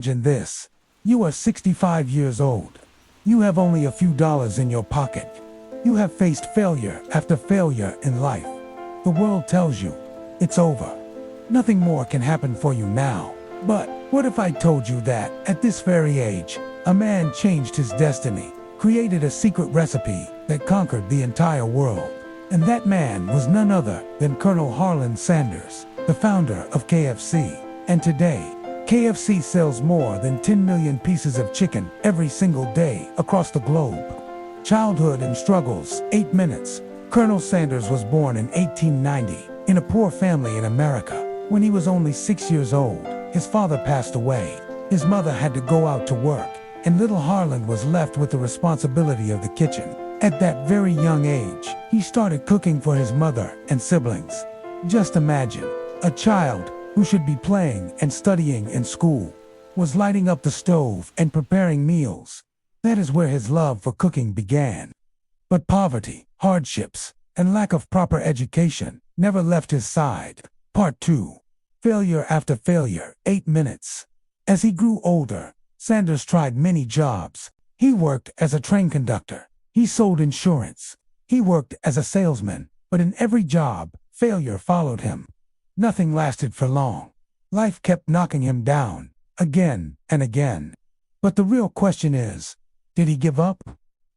Imagine this. You are 65 years old. You have only a few dollars in your pocket. You have faced failure after failure in life. The world tells you, it's over. Nothing more can happen for you now. But what if I told you that, at this very age, a man changed his destiny, created a secret recipe that conquered the entire world? And that man was none other than Colonel Harland Sanders, the founder of KFC. And today, KFC sells more than 10 million pieces of chicken every single day across the globe. Childhood and struggles, 8 minutes. Colonel Sanders was born in 1890 in a poor family in America. When he was only 6 years old, his father passed away. His mother had to go out to work, and little Harland was left with the responsibility of the kitchen. At that very young age, he started cooking for his mother and siblings. Just imagine, a child who should be playing and studying in school was lighting up the stove and preparing meals. That is where his love for cooking began. But poverty, hardships, and lack of proper education never left his side. Part 2. Failure after failure, 8 minutes. As he grew older, Sanders tried many jobs. He worked as a train conductor. He sold insurance. He worked as a salesman. But in every job, failure followed him. Nothing lasted for long. Life kept knocking him down, again and again. But the real question is, did he give up?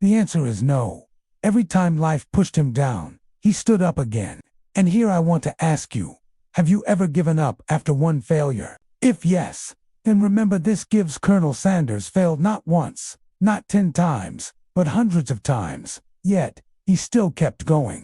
The answer is no. Every time life pushed him down, he stood up again. And here I want to ask you, have you ever given up after one failure? If yes, then remember this: Colonel Sanders failed not once, not 10 times, but hundreds of times. Yet, he still kept going.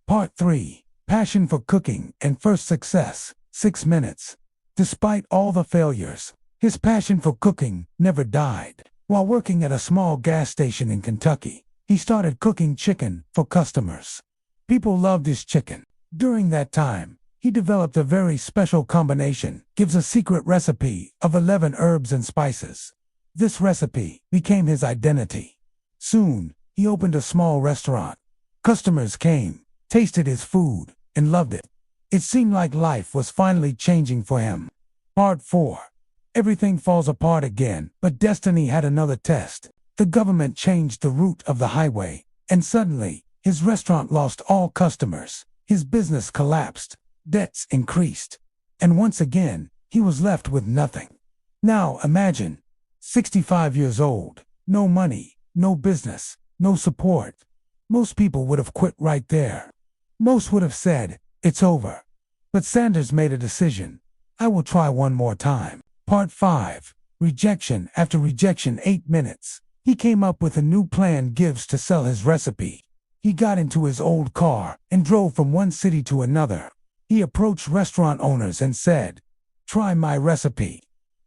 Part 3. Passion for cooking and first success, 6 minutes. Despite all the failures, his passion for cooking never died. While working at a small gas station in Kentucky, he started cooking chicken for customers. People loved his chicken. During that time, he developed a very special combination, a secret recipe of 11 herbs and spices. This recipe became his identity. Soon, he opened a small restaurant. Customers came, tasted his food, and loved it. It seemed like life was finally changing for him. Part 4. Everything falls apart again, but destiny had another test. The government changed the route of the highway, and suddenly, his restaurant lost all customers. His business collapsed. Debts increased. And once again, he was left with nothing. Now imagine, 65 years old, no money, no business, no support. Most people would have quit right there. Most would have said, it's over. But Sanders made a decision. I will try one more time. Part 5. Rejection after rejection, 8 minutes. He came up with a new plan to sell his recipe. He got into his old car and drove from one city to another. He approached restaurant owners and said, try my recipe.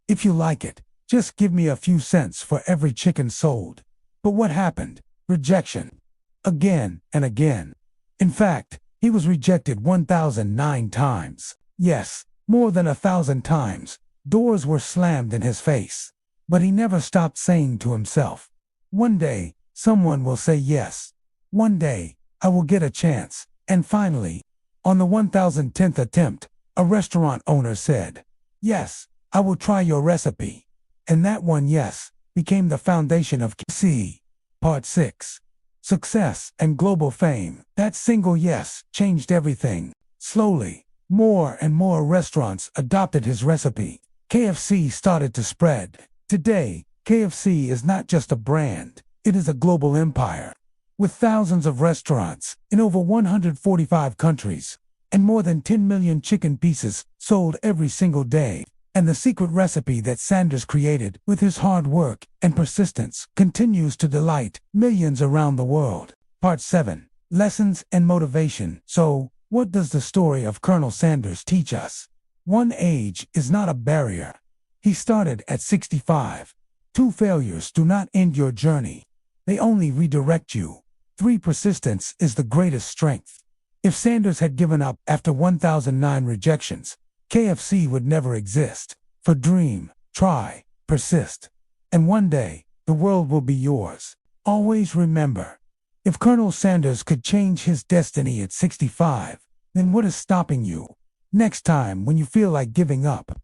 If you like it, just give me a few cents for every chicken sold. But what happened? Rejection. Again and again. In fact, he was rejected 1,009 times. Yes, more than 1,000 times. Doors were slammed in his face. But he never stopped saying to himself, one day, someone will say yes. One day, I will get a chance. And finally, on the 1,010th attempt, a restaurant owner said, yes, I will try your recipe. And that one yes became the foundation of KFC. Part 6. Success and global fame. That single yes changed everything. Slowly, more and more restaurants adopted his recipe. KFC started to spread. Today, KFC is not just a brand, it is a global empire. With thousands of restaurants in over 145 countries, and more than 10 million chicken pieces sold every single day. And the secret recipe that Sanders created with his hard work and persistence continues to delight millions around the world. Part 7. Lessons and motivation. So, what does the story of Colonel Sanders teach us? One age is not a barrier. He started at 65. 2 failures do not end your journey. They only redirect you. 3 persistence is the greatest strength. If Sanders had given up after 1,009 rejections, KFC would never exist. For dream, try, persist. And one day, the world will be yours. Always remember, if Colonel Sanders could change his destiny at 65, then what is stopping you? Next time when you feel like giving up,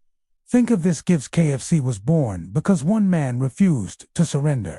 Think of this: Gibbs KFC was born because one man refused to surrender.